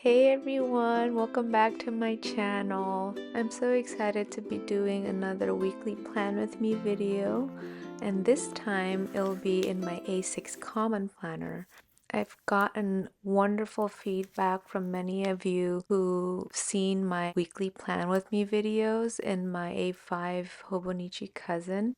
Hey everyone, welcome back to my channel. I'm so excited to be doing another weekly plan with me video, and this time it'll be in my A6 Common Planner. I've gotten wonderful feedback from many of you who've seen my weekly plan with me videos in my A5 Hobonichi cousin.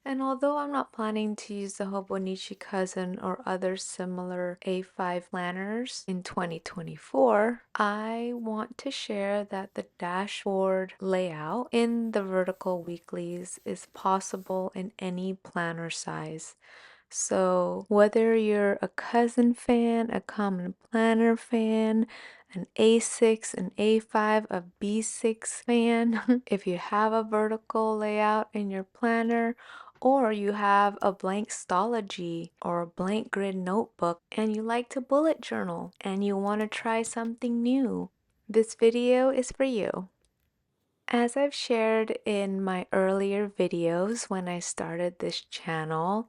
And although I'm not planning to use the Hobonichi Cousin or other similar A5 planners in 2024, I want to share that the dashboard layout in the vertical weeklies is possible in any planner size. So whether you're a cousin fan, a common planner fan, an A6, an A5, a B6 fan, if you have a vertical layout in your planner, or you have a blank stology or a blank grid notebook and you like to bullet journal and you want to try something new, this video is for you. As I've shared in my earlier videos when I started this channel,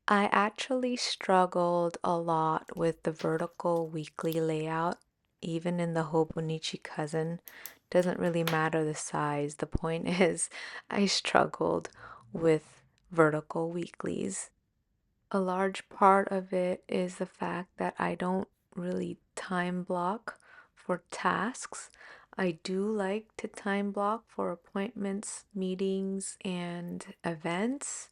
I actually struggled a lot with the vertical weekly layout, even in the Hobonichi cousin. Doesn't really matter the size. The point is, I struggled with vertical weeklies. A large part of it is the fact that I don't really time block for tasks. I do like to time block for appointments, meetings, and events,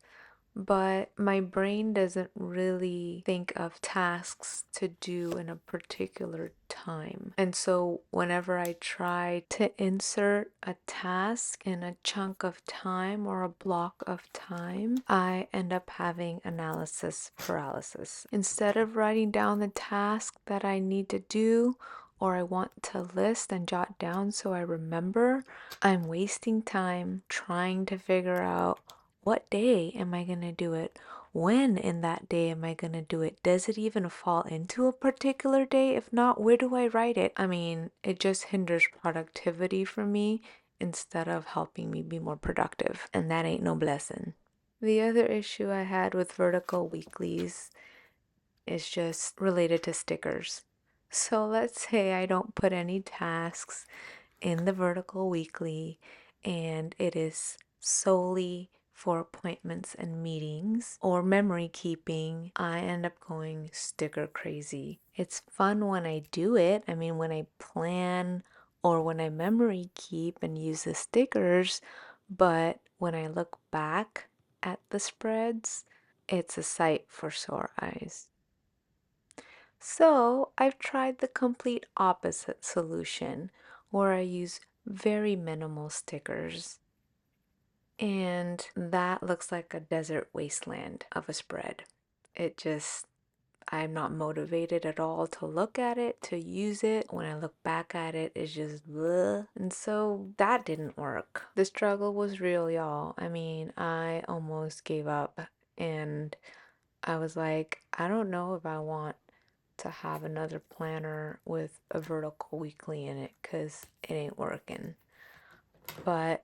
but my brain doesn't really think of tasks to do in a particular time. And so whenever I try to insert a task in a chunk of time or a block of time, I end up having analysis paralysis. Instead of writing down the task that I need to do, or I want to list and jot down so I remember, I'm wasting time trying to figure out what day am I going to do it? When in that day am I going to do it? Does it even fall into a particular day? If not, where do I write it? I mean, it just hinders productivity for me instead of helping me be more productive. And that ain't no blessing. The other issue I had with vertical weeklies is just related to stickers. So let's say I don't put any tasks in the vertical weekly and it is solely for appointments and meetings or memory keeping, I end up going sticker crazy. It's fun when I do it. I mean, when I plan or when I memory keep and use the stickers, but when I look back at the spreads, it's a sight for sore eyes. So I've tried the complete opposite solution where I use very minimal stickers. And that looks like a desert wasteland of a spread. I'm not motivated at all to look at it, to use it. When I look back at it, it's just bleh. And so that didn't work. The struggle was real, y'all. I mean, I almost gave up and I was like, I don't know if I want to have another planner with a vertical weekly in it because it ain't working. But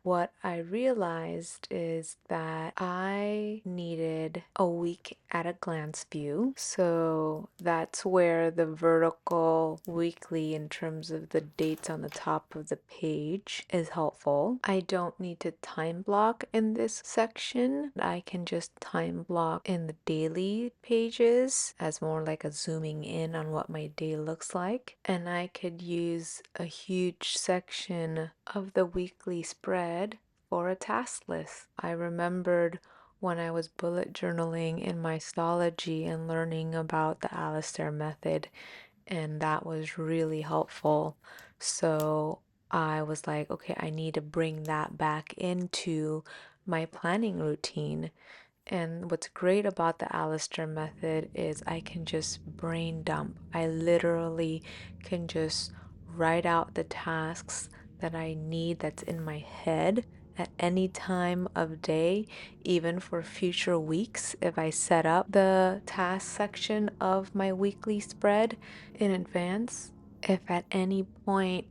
what I realized is that I needed a week at a glance view. So that's where the vertical weekly, in terms of the dates on the top of the page, is helpful. I don't need to time block in this section. I can just time block in the daily pages as more like a zooming in on what my day looks like. And I could use a huge section of the weekly spread for a task list. I remembered when I was bullet journaling in my stology and learning about the Alistair method, and that was really helpful. So I was like, okay, I need to bring that back into my planning routine. And what's great about the Alistair method is I can just brain dump. I literally can just write out the tasks that I need that's in my head at any time of day, even for future weeks. If I set up the task section of my weekly spread in advance, if at any point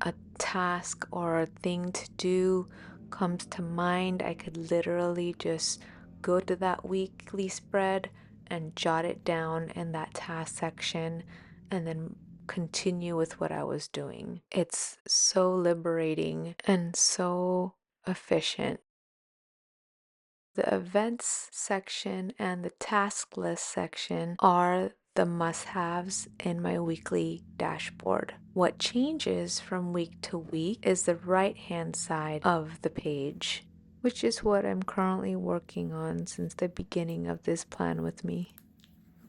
a task or a thing to do comes to mind, I could literally just go to that weekly spread and jot it down in that task section and then continue with what I was doing. It's so liberating and so efficient. The events section and the task list section are the must-haves in my weekly dashboard. What changes from week to week is the right-hand side of the page, which is what I'm currently working on since the beginning of this plan with me.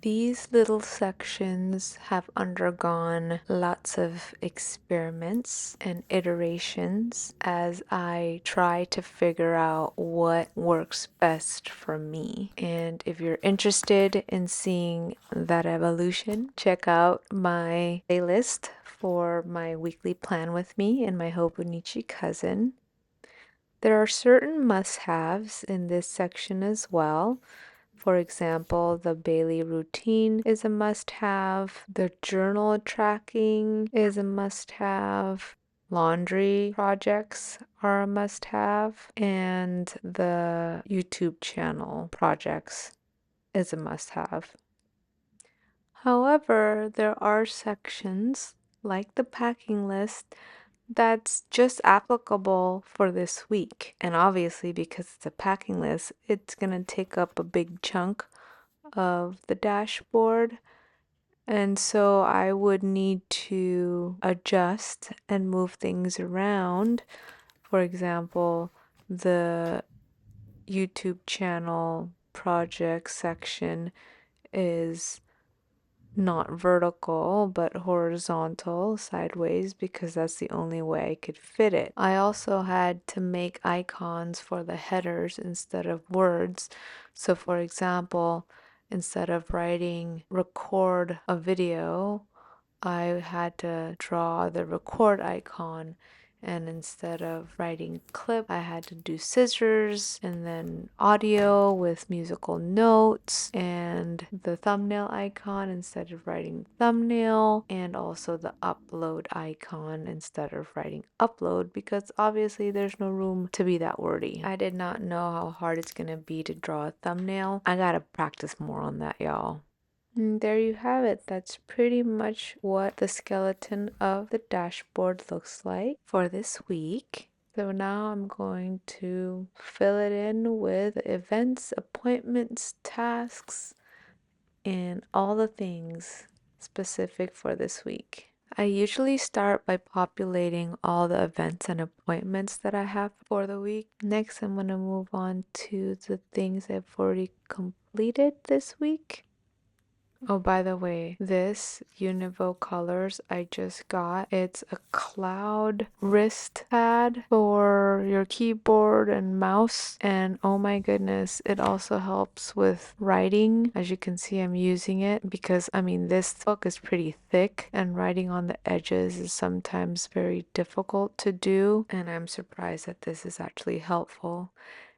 These little sections have undergone lots of experiments and iterations as I try to figure out what works best for me. And if you're interested in seeing that evolution, check out my playlist for my weekly plan with me and my Hobonichi cousin. There are certain must-haves in this section as well. For example, the Bailey routine is a must-have, the journal tracking is a must-have, laundry projects are a must-have, and the YouTube channel projects is a must-have. However, there are sections like the packing list that's just applicable for this week. And obviously, because it's a packing list, it's going to take up a big chunk of the dashboard. And so I would need to adjust and move things around. For example, the YouTube channel project section is not vertical but horizontal sideways because that's the only way I could fit it. I also had to make icons for the headers instead of words. So for example, instead of writing record a video, I had to draw the record icon, and instead of writing clip, I had to do scissors and then audio with musical notes and the thumbnail icon instead of writing thumbnail, and also the upload icon instead of writing upload because obviously there's no room to be that wordy. I did not know how hard it's gonna be to draw a thumbnail. I gotta practice more on that, y'all. And there you have it. That's pretty much what the skeleton of the dashboard looks like for this week. So now I'm going to fill it in with events, appointments, tasks, and all the things specific for this week. I usually start by populating all the events and appointments that I have for the week. Next, I'm going to move on to the things I've already completed this week. Oh, by the way, this Univo colors I just got, it's a cloud wrist pad for your keyboard and mouse. And oh my goodness, it also helps with writing. As you can see, I'm using it because, I mean, this book is pretty thick and writing on the edges is sometimes very difficult to do. And I'm surprised that this is actually helpful.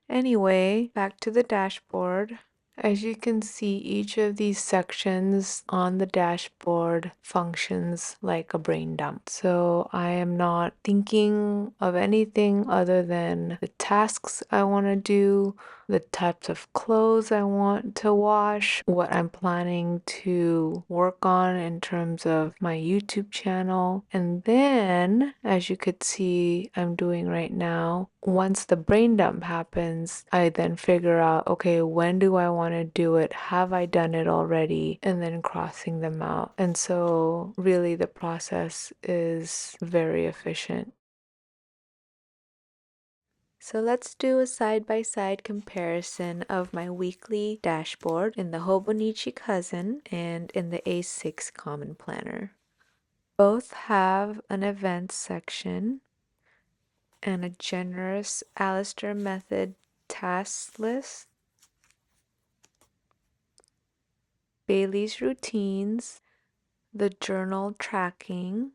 Anyway, back to the dashboard. As you can see, each of these sections on the dashboard functions like a brain dump. So I am not thinking of anything other than the tasks I want to do, the types of clothes I want to wash, what I'm planning to work on in terms of my YouTube channel. And then, as you could see, I'm doing right now, once the brain dump happens, I then figure out, okay, when do I want to do it? Have I done it already? And then crossing them out. And so really the process is very efficient. So let's do a side-by-side comparison of my weekly dashboard in the Hobonichi Cousin and in the A6 Common Planner. Both have an events section and a generous Alistair method task list, Bailey's routines, the journal tracking.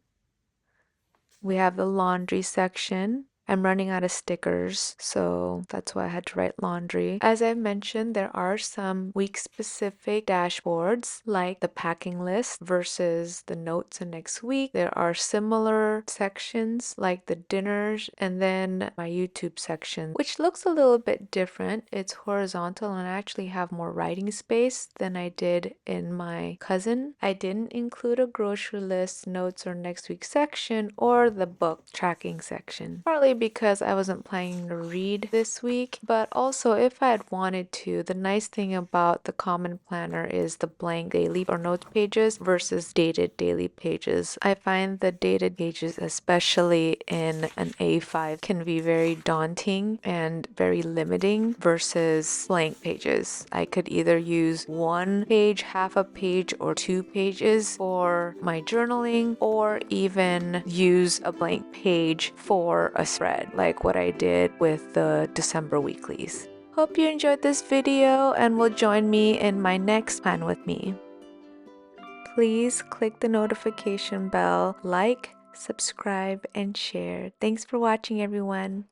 We have the laundry section I'm running out of stickers, so that's why I had to write laundry. As I mentioned, there are some week-specific dashboards, like the packing list versus the notes and next week. There are similar sections, like the dinners, and then my YouTube section, which looks a little bit different. It's horizontal, and I actually have more writing space than I did in my cousin. I didn't include a grocery list, notes, or next week section, or the book tracking section. Partly because I wasn't planning to read this week, but also if I had wanted to. The nice thing about the Common Planner is the blank daily or notes pages versus dated daily pages. I find the dated pages, especially in an A5, can be very daunting and very limiting versus blank pages. I could either use one page, half a page, or 2 pages for my journaling, or even use a blank page for a spread, like what I did with the December weeklies. Hope you enjoyed this video and will join me in my next plan with me. Please click the notification bell, like, subscribe, and share. Thanks for watching, everyone.